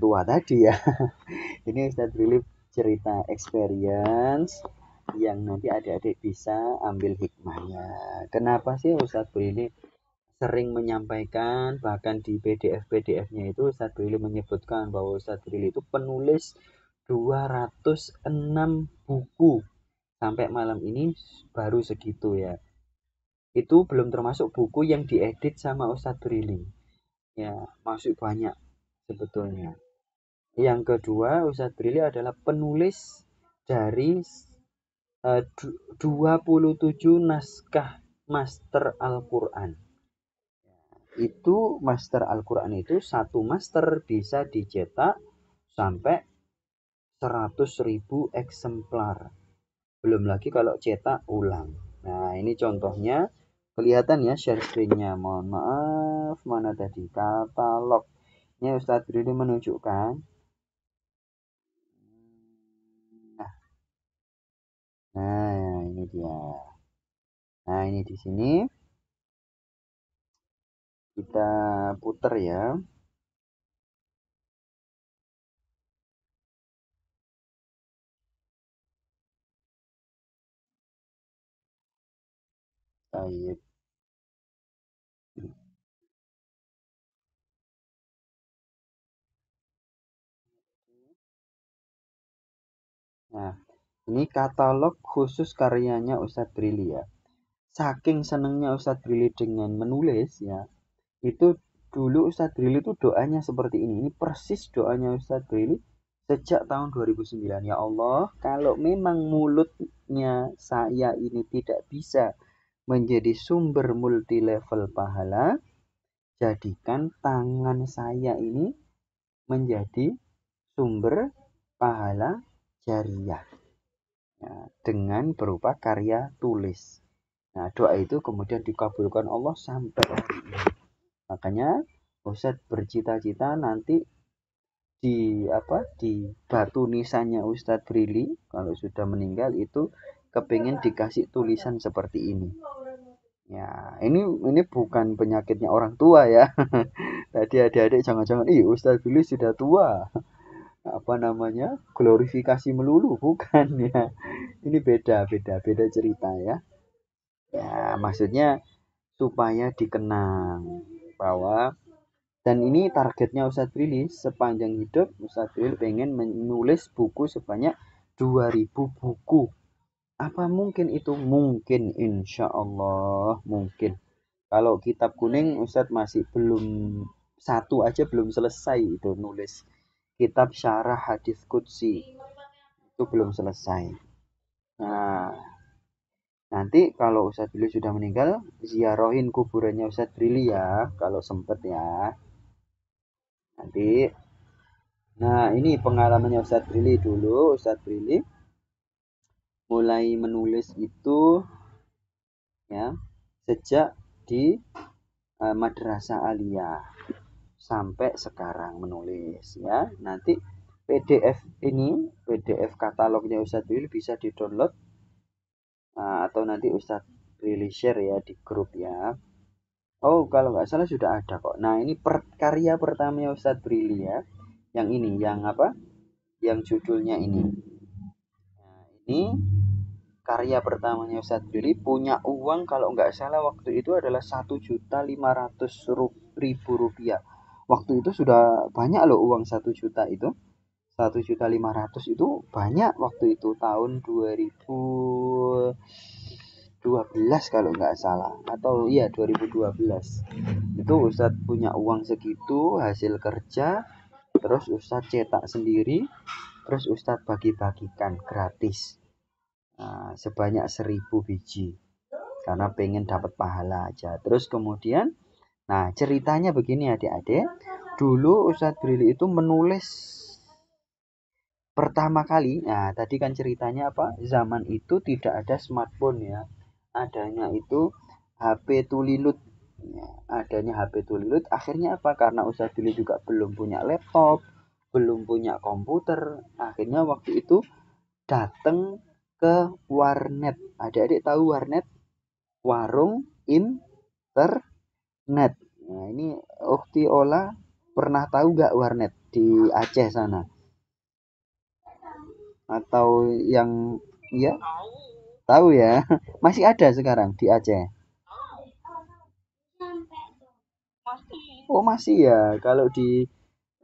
tua tadi ya. Ini Ustadz Brili cerita experience yang nanti adik-adik bisa ambil hikmahnya. Kenapa sih Ustadz Brili sering menyampaikan, bahkan di PDF-PDF-nya itu Ustadz Brili menyebutkan bahwa Ustadz Brili itu penulis 206 buku. Sampai malam ini baru segitu ya. Itu belum termasuk buku yang diedit sama Ustadz Brili. Ya, masih banyak sebetulnya. Yang kedua, Ustadz Brili adalah penulis dari 27 naskah master Al-Quran. Itu master Al-Quran itu satu master bisa dicetak sampai 100.000 eksemplar. Belum lagi kalau cetak ulang. Nah, ini contohnya. Kelihatan ya share screen-nya. Mohon maaf, mana tadi katalog. Ini Ustadz Brili menunjukkan. Nah, ini dia. Nah, ini di sini kita puter ya. Baik. Nah, ini katalog khusus karyanya Ustadz Brili ya. Saking senengnya Ustadz Brili dengan menulis ya, itu dulu Ustadz Brili itu doanya seperti ini. Ini persis doanya Ustadz Brili sejak tahun 2009. Ya Allah, kalau memang mulutnya saya ini tidak bisa menjadi sumber multi level pahala, jadikan tangan saya ini menjadi sumber pahala jariah ya, dengan berupa karya tulis. Nah, doa itu kemudian dikabulkan Allah sampai hari ini. Makanya Ustadz bercita-cita nanti di batu nisannya Ustadz Brili kalau sudah meninggal itu kepingin dikasih tulisan seperti ini. Ya, ini bukan penyakitnya orang tua ya. Tadi adik-adik jangan-jangan, Ustadz Brili sudah tua. Apa namanya? Glorifikasi melulu, bukan ya. Ini beda cerita ya. Ya, maksudnya supaya dikenang bahwa dan ini targetnya Ustadz Brili sepanjang hidup. Ustadz Brili pengen menulis buku sebanyak 2000 buku. Apa mungkin itu? Mungkin, insya Allah mungkin. Kalau kitab kuning Ustadz masih belum satu aja belum selesai itu nulis. Kitab syarah hadis qudsi itu belum selesai. Nah, nanti kalau Ustadz Brili sudah meninggal, ziarahin kuburannya Ustadz Brili ya, kalau sempet ya. Nanti, nah ini pengalamannya Ustadz Brili dulu. Ustadz Brili mulai menulis itu ya sejak di Madrasah Aliyah sampai sekarang menulis ya. Nanti PDF katalognya Ustadz Brili bisa di-download atau nanti Ustadz Brili share ya di grup ya. Oh, kalau nggak salah sudah ada kok. Nah, ini karya pertamanya Ustadz Brili ya. Yang ini, yang apa? Yang judulnya ini. Nah, ini karya pertamanya Ustadz Brili punya uang kalau nggak salah waktu itu adalah 1.500.000 rupiah. Waktu itu sudah banyak loh uang 1 juta itu. 1.500.000 itu banyak waktu itu tahun 2012 kalau nggak salah atau iya 2012 itu Ustadz punya uang segitu hasil kerja terus Ustadz cetak sendiri terus Ustadz bagi-bagikan gratis sebanyak 1.000 biji karena pengen dapat pahala aja. Terus kemudian nah ceritanya begini adik-adik, dulu Ustadz Brili itu menulis pertama kali. Nah tadi kan ceritanya apa, zaman itu tidak ada smartphone ya, adanya itu HP tulilut ya, adanya HP tulilut. Akhirnya apa, karena Ustadz Brili juga belum punya laptop, belum punya komputer, akhirnya waktu itu datang ke warnet. Adik-adik tahu warnet? Warung internet. Nah, ini Ukti Ola Pernah tahu nggak warnet di Aceh sana? Atau yang ya tahu ya? Masih ada sekarang di Aceh. Oh masih ya. Kalau di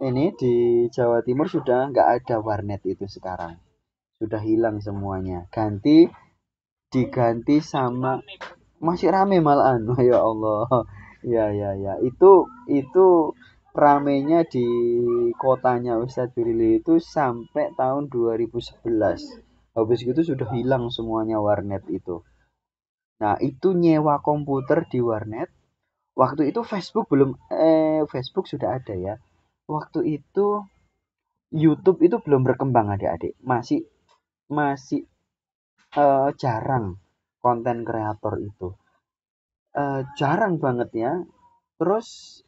ini di Jawa Timur sudah nggak ada warnet itu sekarang. Sudah hilang semuanya. Diganti sama masih rame malahan. Ya Allah. Ya ya ya. Itu ramenya di kotanya Ustadz Brili itu sampai tahun 2011. Habis itu sudah hilang semuanya warnet itu. Nah, itu nyewa komputer di warnet. Waktu itu Facebook sudah ada ya. Waktu itu YouTube itu belum berkembang adik-adik. Masih masih jarang konten kreator itu. Jarang banget ya. Terus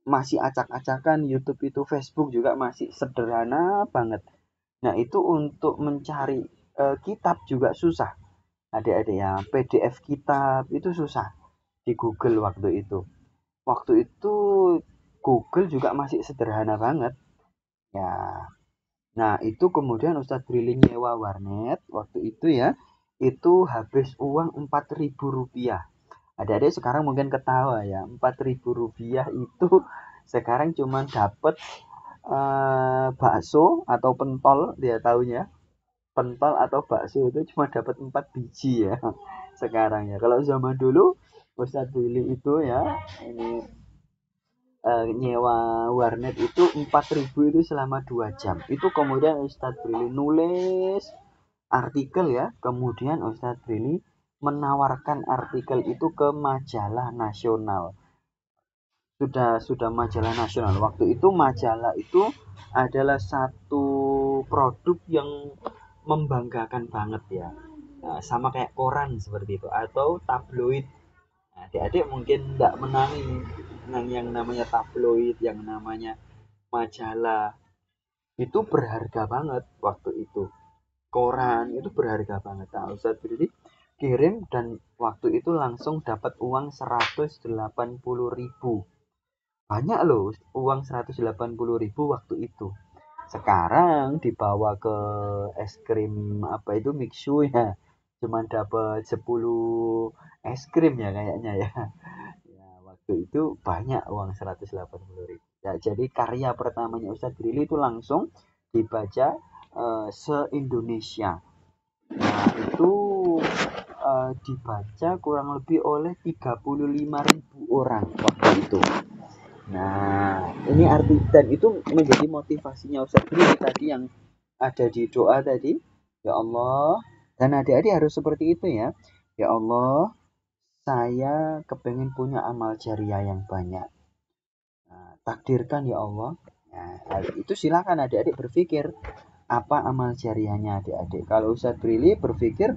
masih acak-acakan YouTube itu, Facebook juga masih sederhana banget. Nah, itu untuk mencari kitab juga susah. Adik-adik ya, PDF kitab itu susah di Google waktu itu. Waktu itu Google juga masih sederhana banget. Ya, nah itu kemudian Ustadz Brili nyewa warnet waktu itu ya, itu habis uang 4.000 rupiah. Adik-adik sekarang mungkin ketawa ya, 4.000 rupiah itu sekarang cuma dapat bakso atau pentol dia tahunya. Pentol atau bakso itu cuma dapat 4 biji ya sekarang ya. Kalau zaman dulu Ustadz Brili itu ya ini nyewa warnet itu 4.000 itu selama 2 jam. Itu kemudian Ustadz Brili nulis artikel ya. Kemudian Ustadz Brili menawarkan artikel itu ke majalah nasional. Sudah majalah nasional. Waktu itu majalah itu adalah satu produk yang membanggakan banget ya. Nah, sama kayak koran seperti itu atau tabloid. Nah, adik-adik mungkin tidak menangi yang namanya tabloid, yang namanya majalah. Itu berharga banget waktu itu. Koran itu berharga banget. Nah, Ustadz Brili kirim dan waktu itu langsung dapat uang 180.000. Banyak loh uang 180.000 waktu itu. Sekarang dibawa ke es krim apa itu Mixu ya. Cuman dapat 10 es krim ya kayaknya ya. Ya, waktu itu banyak uang 180.000. Ya, jadi karya pertamanya Ustadz Brili itu langsung dibaca se-Indonesia. Nah, itu dibaca kurang lebih oleh 35.000 orang waktu itu. Nah, ini arti dan itu menjadi motivasinya Ustadz Brili tadi yang ada di doa tadi. Ya Allah, dan adik-adik harus seperti itu ya. Ya Allah, saya kepengen punya amal jariah yang banyak. Nah, takdirkan ya Allah. Nah, itu silakan adik-adik berpikir apa amal jariahnya adik-adik. Kalau Ustadz Brili berpikir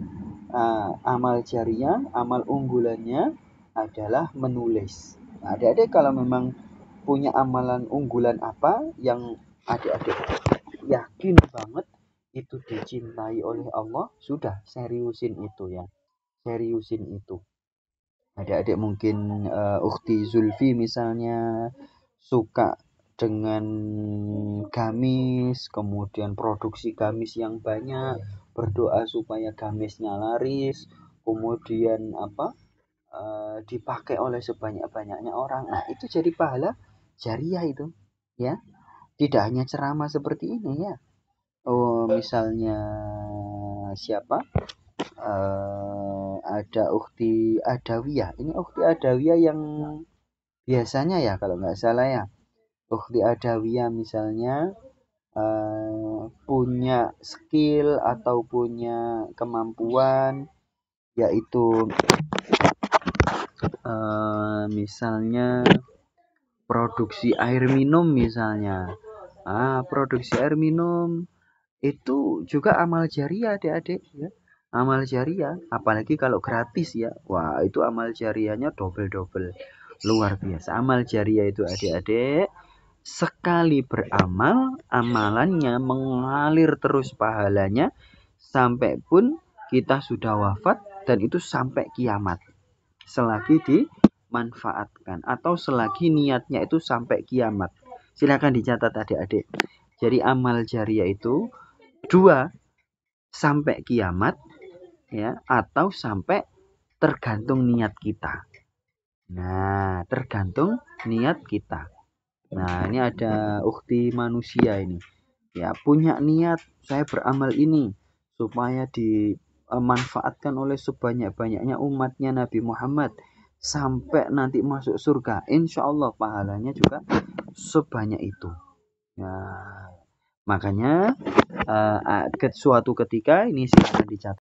amal jariah, amal unggulannya adalah menulis. Nah, adik-adik kalau memang punya amalan unggulan apa yang adik-adik yakin banget itu dicintai oleh Allah, sudah seriusin itu ya. Seriusin itu. Adik-adik mungkin Ukhti Zulfi misalnya suka dengan gamis, kemudian produksi gamis yang banyak, berdoa supaya gamisnya laris, kemudian apa dipakai oleh sebanyak-banyaknya orang. Nah, itu jadi pahala jariah itu, ya. Tidak hanya ceramah seperti ini ya. Oh, misalnya siapa? Ada Ukhti Adawiyah. Ini Ukhti Adawiyah yang biasanya ya kalau nggak salah ya. Ukhti Adawiyah misalnya punya skill atau punya kemampuan yaitu misalnya produksi air minum misalnya. Produksi air minum itu juga amal jariah adik-adik ya. Amal jariah, apalagi kalau gratis ya. Wah, itu amal jariahnya double-double. Luar biasa. Amal jariah itu adik-adik sekali beramal, amalannya mengalir terus pahalanya sampai pun kita sudah wafat dan itu sampai kiamat. Selagi dimanfaatkan atau selagi niatnya itu sampai kiamat. Silakan dicatat adik-adik. Jadi amal jariah itu 2 sampai kiamat ya, atau sampai tergantung niat kita. Nah, tergantung niat kita. Nah, ini ada ukhti manusia ini. Ya, punya niat saya beramal ini supaya dimanfaatkan oleh sebanyak-banyaknya umatnya Nabi Muhammad sampai nanti masuk surga. Insya Allah pahalanya juga sebanyak itu. Nah, makanya suatu ketika ini silakan dicatat.